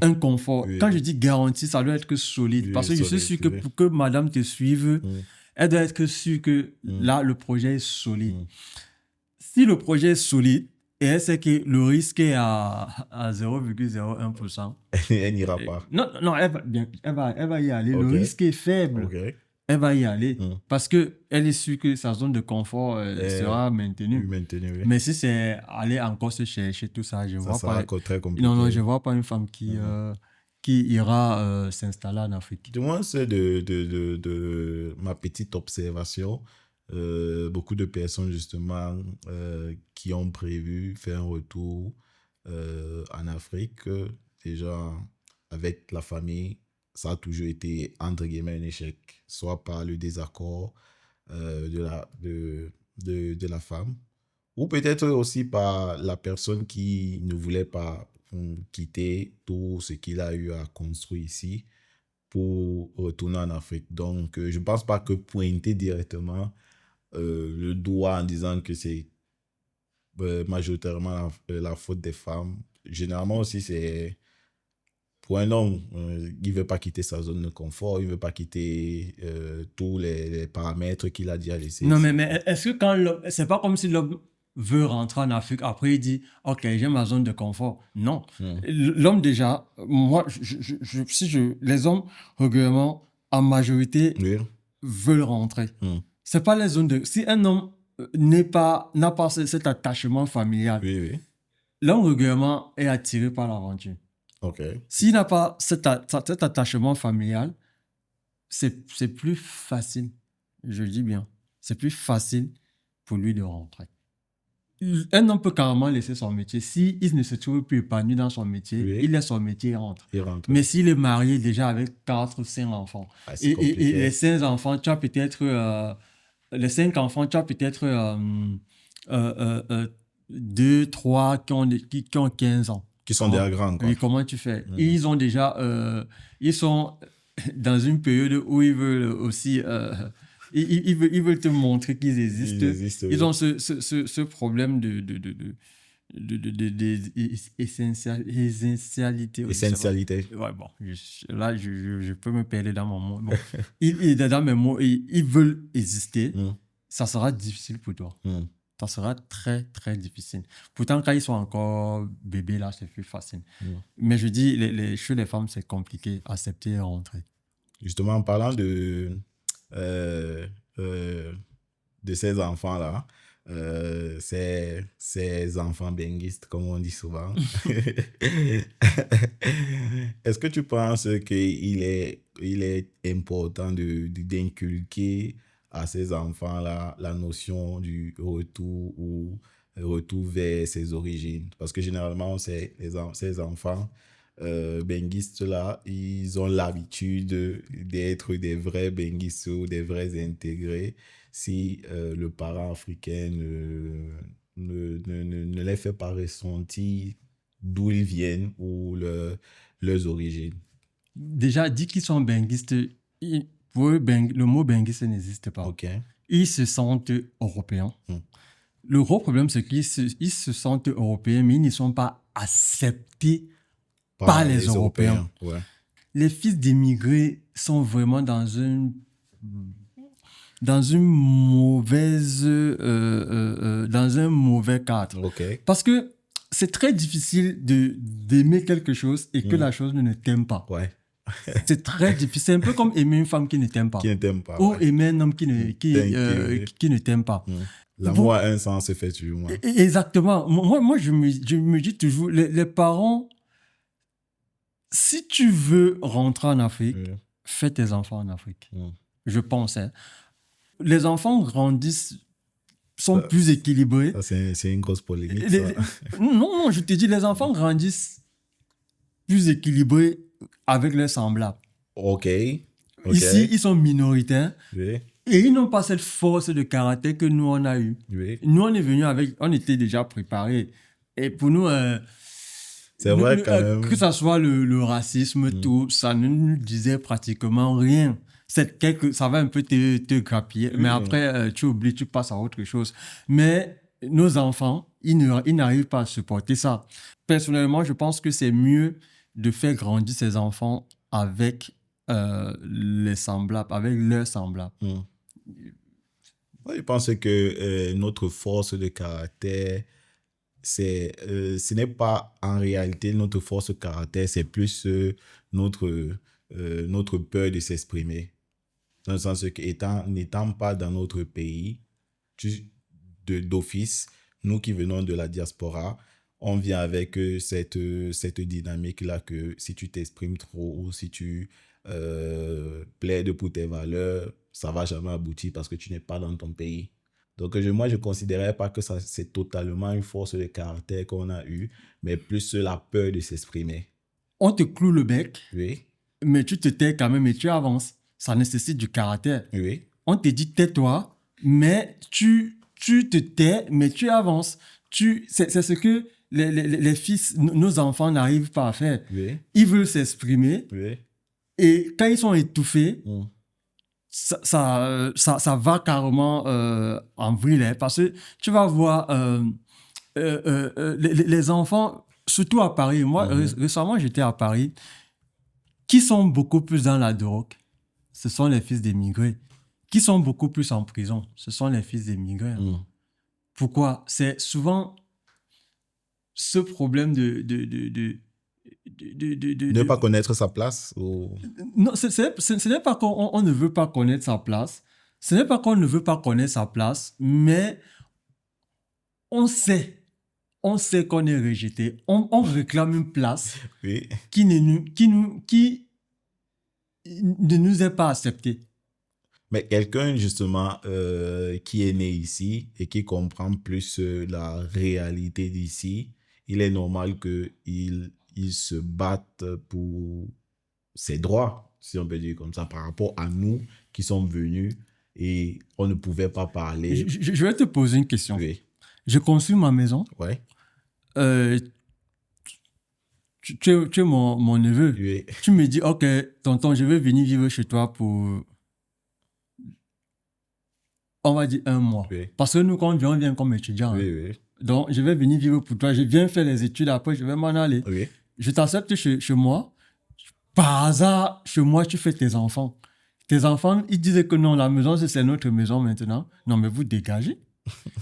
Oui. Quand je dis garantie, ça doit être solide. Parce que je suis sûr que pour que madame te suive, elle doit être sûre que là, le projet est solide. Si le projet est solide, et elle sait que le risque est à 0,01%. Elle n'ira pas. Non, elle va y aller. Le risque est faible. Elle va y aller. Parce qu'elle est sûre que sa zone de confort sera maintenue. Oui. Mais si c'est aller encore se chercher tout ça, je ne vois pas. Très compliqué. Non, je ne vois pas une femme qui ira s'installer en Afrique. Du moins, c'est de ma petite observation. Beaucoup de personnes justement qui ont prévu faire un retour en Afrique, déjà avec la famille, ça a toujours été entre guillemets un échec, soit par le désaccord de la femme, ou peut-être aussi par la personne qui ne voulait pas quitter tout ce qu'il a eu à construire ici pour retourner en Afrique. Donc, je ne pense pas que pointer directement le doigt en disant que c'est majoritairement la faute des femmes. Généralement aussi, c'est pour un homme, il ne veut pas quitter sa zone de confort, il ne veut pas quitter tous les paramètres qu'il a déjà laissés. Non, mais est-ce que quand l'homme, c'est pas comme si l'homme veut rentrer en Afrique, après il dit, ok, j'ai ma zone de confort. Non. L'homme déjà, moi, les hommes, régulièrement, en majorité, veulent rentrer. C'est pas les zones de... Si un homme n'a pas cet attachement familial, l'homme régulièrement est attiré par l'aventure. S'il n'a pas cet attachement familial, c'est plus facile, je dis bien, c'est plus facile pour lui de rentrer. Un homme peut carrément laisser son métier. S'il ne se trouve plus épanoui dans son métier, il laisse son métier et rentre. Mais s'il est marié déjà avec 4 ou 5 enfants, et les 5 enfants, tu as peut-être... les 5 enfants, tu as peut-être 2, 3 qui ont 15 ans. Qui sont déjà grands. Oui, comment tu fais? Ils ont déjà... ils sont dans une période où ils veulent aussi... ils veulent te montrer qu'ils existent. Ils ont ce problème essentialité. Ouais, bon, là, je peux me perdre dans mon mot. Bon, dans mes mots, ils veulent exister. Ça sera difficile pour toi. Ça sera très, très difficile. Pourtant, quand ils sont encore bébés, là, c'est plus facile. Mais je dis, chez les femmes, c'est compliqué. Accepter et rentrer. Justement, en parlant de ces enfants-là, ces enfants benguistes, comme on dit souvent. Est-ce que tu penses qu'il est important d'inculquer à ces enfants-là la notion du retour ou retour vers ses origines? Parce que généralement, ces enfants benguistes-là, ils ont l'habitude d'être des vrais benguistes ou des vrais intégrés si le parent africain ne les fait pas ressentir d'où ils viennent ou leurs origines. Déjà, dit qu'ils sont benguistes, pour eux, le mot benguiste n'existe pas. Ok. Ils se sentent européens. Le gros problème, c'est qu'ils se sentent européens, mais ils ne sont pas acceptés par les Européens. Ouais. Les fils d'immigrés sont vraiment dans une mauvaise dans un mauvais cadre. Ok. Parce que c'est très difficile d'aimer quelque chose et que la chose ne t'aime pas. Ouais. C'est très difficile. C'est un peu comme aimer une femme qui ne t'aime pas. Qui ne t'aime pas. Ou Ouais. aimer un homme qui ne t'aime pas. L'amour a un sens, se fait toujours. Ouais. Exactement. Moi je me dis toujours, les parents, si tu veux rentrer en Afrique, fais tes enfants en Afrique. Je pense. Hein. Les enfants grandissent, sont plus équilibrés. Ça, c'est une grosse polémique. Non, je te dis, les enfants grandissent plus équilibrés avec leurs semblables. Ok. Ici, ils sont minoritaires. Oui. Et ils n'ont pas cette force de caractère que nous, on a eu. Oui. Nous, on est venus avec... On était déjà préparés. Et pour nous... c'est vrai quand même. Que ça soit le racisme, tout, ça ne nous disait pratiquement rien. Ça va un peu te grappiller. Mais après, tu oublies, tu passes à autre chose. Mais nos enfants, ils n'arrivent pas à supporter ça. Personnellement, je pense que c'est mieux de faire grandir ses enfants avec les semblables, avec leurs semblables. Moi, je pense que notre force de caractère, ce n'est pas en réalité notre force de caractère, c'est plus notre peur de s'exprimer. Dans le sens que n'étant pas dans notre pays, d'office, nous qui venons de la diaspora, on vient avec cette dynamique-là que si tu t'exprimes trop ou si tu plaides pour tes valeurs, ça ne va jamais aboutir parce que tu n'es pas dans ton pays. Donc, moi, je ne considérais pas que ça, c'est totalement une force de caractère qu'on a eue, mais plus la peur de s'exprimer. On te cloue le bec, oui. Mais tu te tais quand même et tu avances. Ça nécessite du caractère. Oui. On te dit tais-toi, mais tu te tais, mais tu avances. C'est ce que les fils, nos enfants n'arrivent pas à faire. Oui. Ils veulent s'exprimer. Oui. Et quand ils sont étouffés, ça va carrément en vrille. Parce que tu vas voir les enfants, surtout à Paris. Moi, récemment, j'étais à Paris. Qui sont beaucoup plus dans la drogue, ce sont les fils d'émigrés. Qui sont beaucoup plus en prison, ce sont les fils d'émigrés. Pourquoi? C'est souvent ce problème de ne pas connaître sa place ou... Non, ce n'est pas qu'on ne veut pas connaître sa place. Ce n'est pas qu'on ne veut pas connaître sa place, mais on sait qu'on est rejeté. On réclame une place oui. qui ne nous est pas acceptée. Mais quelqu'un, justement, qui est né ici et qui comprend plus la réalité d'ici, il est normal qu'il se batte pour ses droits, si on peut dire comme ça, par rapport à nous qui sommes venus et on ne pouvait pas parler. Je vais te poser une question. Oui. Je construis ma maison. Ouais. Tu es mon neveu. Oui. Tu me dis, ok, tonton, je vais venir vivre chez toi pour, on va dire, 1 mois. Oui. Parce que nous, quand on vient comme étudiant. Oui, hein. oui. Donc, je vais venir vivre pour toi. Je viens faire les études, après, je vais m'en aller. Oui. Je t'accepte chez moi. Par hasard, chez moi, tu fais tes enfants. Tes enfants, ils disaient que non, la maison, c'est notre maison maintenant. Non, mais vous dégagez.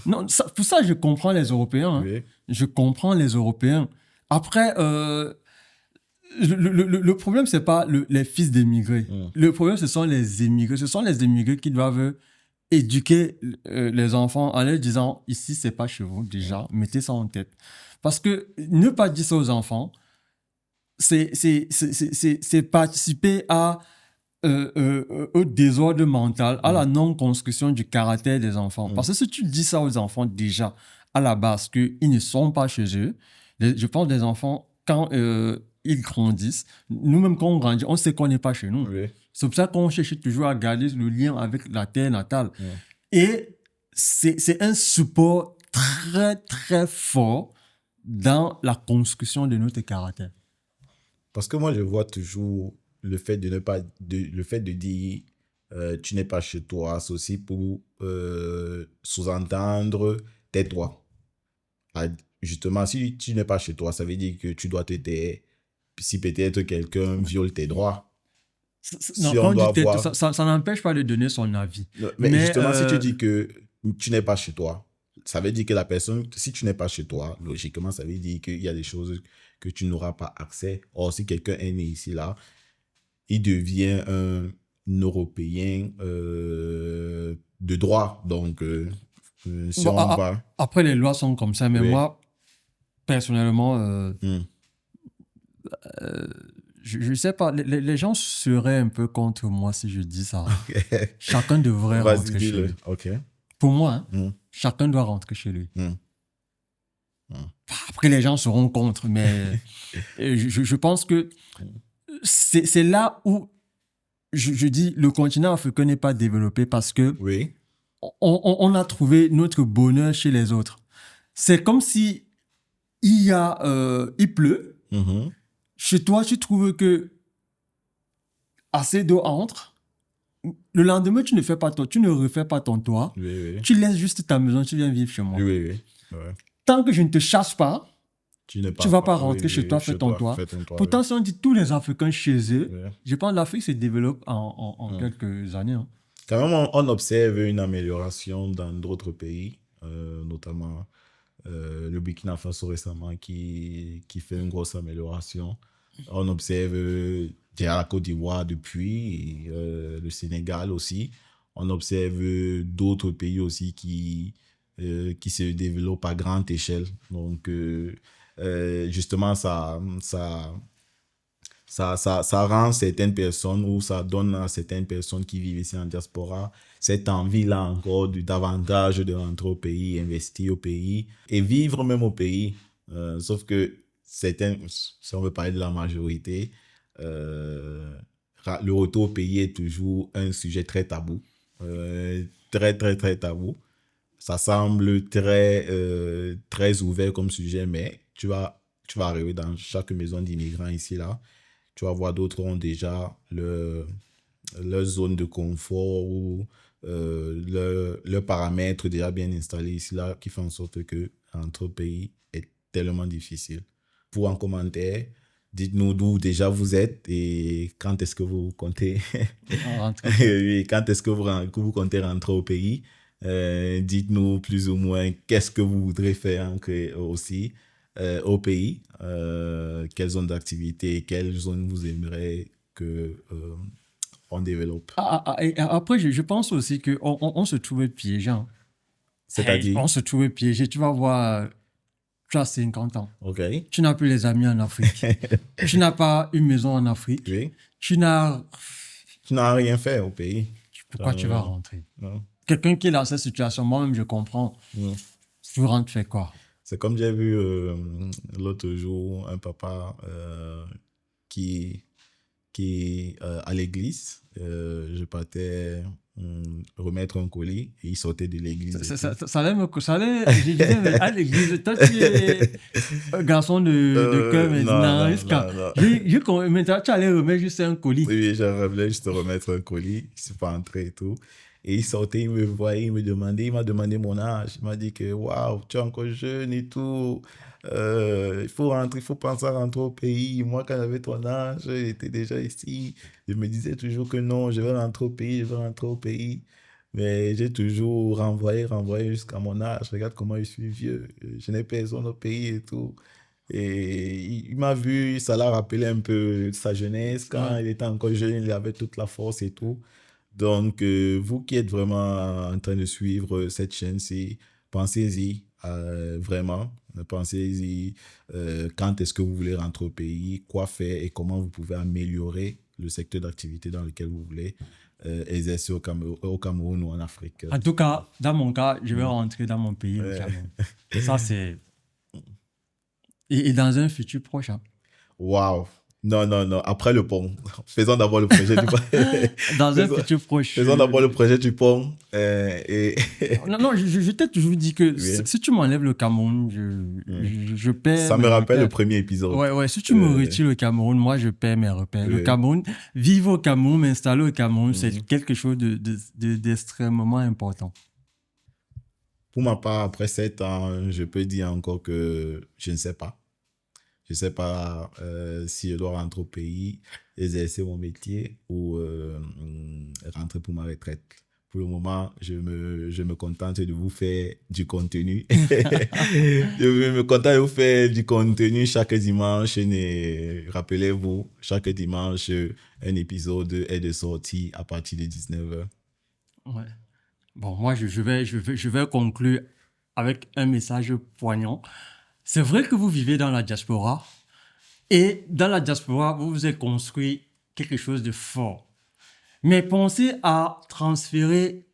Non, pour ça, je comprends les Européens. Hein. Oui. Je comprends les Européens. Après, le problème, ce n'est pas les fils d'émigrés. Le problème, ce sont les émigrés. Ce sont les émigrés qui doivent éduquer les enfants en leur disant, ici, ce n'est pas chez vous, déjà. Mettez ça en tête. Parce que ne pas dire ça aux enfants, c'est participer au désordre mental, à la non-construction du caractère des enfants. Parce que si tu dis ça aux enfants déjà, à la base, qu'ils ne sont pas chez eux, je pense des enfants, quand ils grandissent, nous-mêmes quand on grandit, on sait qu'on n'est pas chez nous. Oui. C'est pour ça qu'on cherche toujours à garder le lien avec la terre natale. Et c'est un support très, très fort dans la construction de notre caractère. Parce que moi, je vois toujours le fait de ne pas, le fait de dire tu n'es pas chez toi, c'est aussi pour sous-entendre tais-toi. Justement, si tu n'es pas chez toi, ça veut dire que tu dois te taire. Si peut-être quelqu'un viole tes droits, Non, si quand on on dit doit tais-toi, voir. ça n'empêche pas de donner son avis. Mais justement, si tu dis que tu n'es pas chez toi, ça veut dire que la personne, si tu n'es pas chez toi, logiquement, ça veut dire qu'il y a des choses que tu n'auras pas accès. Or, si quelqu'un est né ici, là, il devient un Européen de droit. Donc, si Bon, on va... après, les lois sont comme ça, mais Oui. moi, personnellement, Hmm. je sais pas, les gens seraient un peu contre moi si je dis ça. Chacun devrait Vas-y, rentrer chez dis-le. lui. OK. Pour moi, hein, Hmm. chacun doit rentrer chez lui. Hmm. Après, les gens seront contre, mais je pense que c'est là où je dis le continent africain n'est pas développé parce que Oui. on a trouvé notre bonheur chez les autres. C'est comme si il pleut. Mhm. Chez toi, tu trouves que assez d'eau entre. Le lendemain, tu ne refais pas ton toit. Oui, oui. Tu laisses juste ta maison, tu viens vivre chez moi. Oui, oui. Ouais. Tant que je ne te chasse pas, Tu ne tu vas pas oui, rentrer chez oui, toi, fais ton toit. fais ton toit, Pourtant, oui. si on dit tous les Africains chez eux, Ouais. je pense que l'Afrique se développe en quelques années. Hein. Quand même, on observe une amélioration dans d'autres pays, notamment le Burkina Faso récemment qui fait une grosse amélioration. On observe déjà la Côte d'Ivoire depuis, et, le Sénégal aussi. On observe d'autres pays aussi qui se développent à grande échelle. Donc, justement, ça rend certaines personnes ou ça donne à certaines personnes qui vivent ici en diaspora cette envie-là encore davantage de rentrer au pays, investir au pays et vivre même au pays. Sauf que certains, si on veut parler de la majorité, le retour au pays est toujours un sujet très tabou. Très, très, très tabou. Ça semble très ouvert comme sujet, mais tu vas arriver dans chaque maison d'immigrants ici, là. Tu vas voir d'autres ont déjà leur zone de confort ou leur paramètre déjà bien installé ici, là, qui fait en sorte que rentrer au pays est tellement difficile. Vous, en commentaire, dites-nous d'où déjà vous êtes et quand est-ce que vous comptez oui, quand est-ce que vous comptez rentrer au pays. Dites-nous plus ou moins qu'est-ce que vous voudrez faire aussi au pays, quelles zones d'activité, quelles zones vous aimeriez qu'on développe. Et après, je pense aussi qu'on se trouvait piégeant. C'est-à-dire? On se trouvait piégé. Tu vas voir, tu as 50 ans. OK. Tu n'as plus les amis en Afrique. Tu n'as pas une maison en Afrique. Oui. Tu n'as rien fait au pays. Pourquoi tu vas rentrer? Non. Quelqu'un qui est dans cette situation, moi-même, je comprends. Tu rentres, fais quoi? C'est comme j'ai vu l'autre jour un papa qui à l'église, je partais remettre un colis et il sortait de l'église. Ça allait, je disais, mais à l'église, toi tu es un garçon de cœur maintenant. Maintenant, tu allais remettre juste un colis. Oui, j'allais juste remettre un colis, il s'est pas entré et tout. Et il sortait, il me voyait, il m'a demandé mon âge. Il m'a dit que waouh, tu es encore jeune et tout. Il faut rentrer, il faut penser à rentrer au pays. Moi, quand j'avais ton âge, j'étais déjà ici. Je me disais toujours que non, je vais rentrer au pays, je vais rentrer au pays. Mais j'ai toujours renvoyé jusqu'à mon âge. Regarde comment je suis vieux. Je n'ai personne au pays et tout. Et il m'a vu, ça l'a rappelé un peu sa jeunesse. Quand il était encore jeune, il avait toute la force et tout. Donc, vous qui êtes vraiment en train de suivre cette chaîne-ci, pensez-y vraiment. Pensez-y quand est-ce que vous voulez rentrer au pays, quoi faire et comment vous pouvez améliorer le secteur d'activité dans lequel vous voulez exercer au Cameroun ou en Afrique. En tout cas, dans mon cas, je vais rentrer dans mon pays, le Cameroun. Ça, c'est... Et dans un futur proche. Hein. Waouh! Non. Après le pont. Faisons d'abord le projet du pont. Dans un futur proche. Faisons d'abord le projet du pont. Non, je t'ai toujours dit que Oui. si tu m'enlèves le Cameroun, je perds. Ça me mes rappelle le repères. premier épisode. Ouais, si tu me retires le Cameroun, moi, je perds mes repères. Le Oui. Cameroun, vivre au Cameroun, m'installer au Cameroun, Mhm. c'est quelque chose d'extrêmement important. Pour ma part, après 7 ans, je peux dire encore que je ne sais pas. Je ne sais pas si je dois rentrer au pays, exercer mon métier ou rentrer pour ma retraite. Pour le moment, je me contente de vous faire du contenu. Je me contente de vous faire du contenu chaque dimanche. Rappelez-vous, chaque dimanche, un épisode est de sortie à partir de 19h. Ouais. Bon, moi, je vais conclure avec un message poignant. C'est vrai que vous vivez dans la diaspora et dans la diaspora, vous vous êtes construit quelque chose de fort. Mais pensez à transférer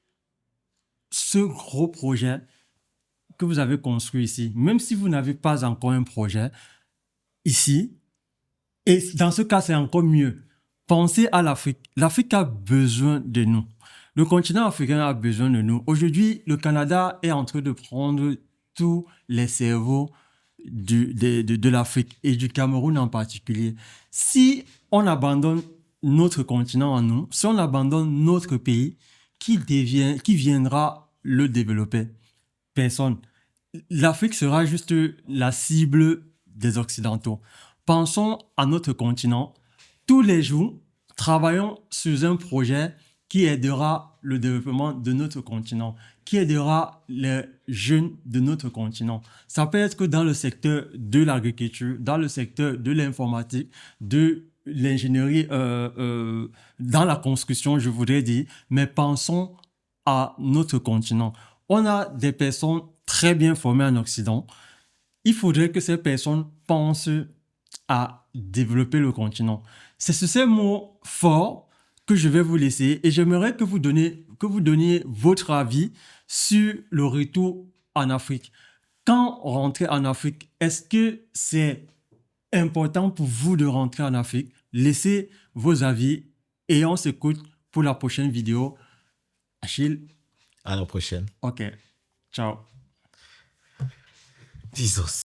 ce gros projet que vous avez construit ici, même si vous n'avez pas encore un projet ici, et dans ce cas, c'est encore mieux. Pensez à l'Afrique. L'Afrique a besoin de nous. Le continent africain a besoin de nous. Aujourd'hui, le Canada est en train de prendre tous les cerveaux de l'Afrique et du Cameroun en particulier. Si on abandonne notre continent en nous, si on abandonne notre pays, qui viendra le développer? Personne. L'Afrique sera juste la cible des Occidentaux. Pensons à notre continent. Tous les jours, travaillons sur un projet qui aidera le développement de notre continent, qui aidera les jeunes de notre continent. Ça peut être dans le secteur de l'agriculture, dans le secteur de l'informatique, de l'ingénierie, dans la construction, je voudrais dire, mais pensons à notre continent. On a des personnes très bien formées en Occident. Il faudrait que ces personnes pensent à développer le continent. C'est sur ces mots forts que je vais vous laisser et j'aimerais que vous donniez votre avis sur le retour en Afrique. Quand rentrer en Afrique, est-ce que c'est important pour vous de rentrer en Afrique? Laissez vos avis et on s'écoute pour la prochaine vidéo. Achille. À la prochaine. Ok. Ciao. Disons.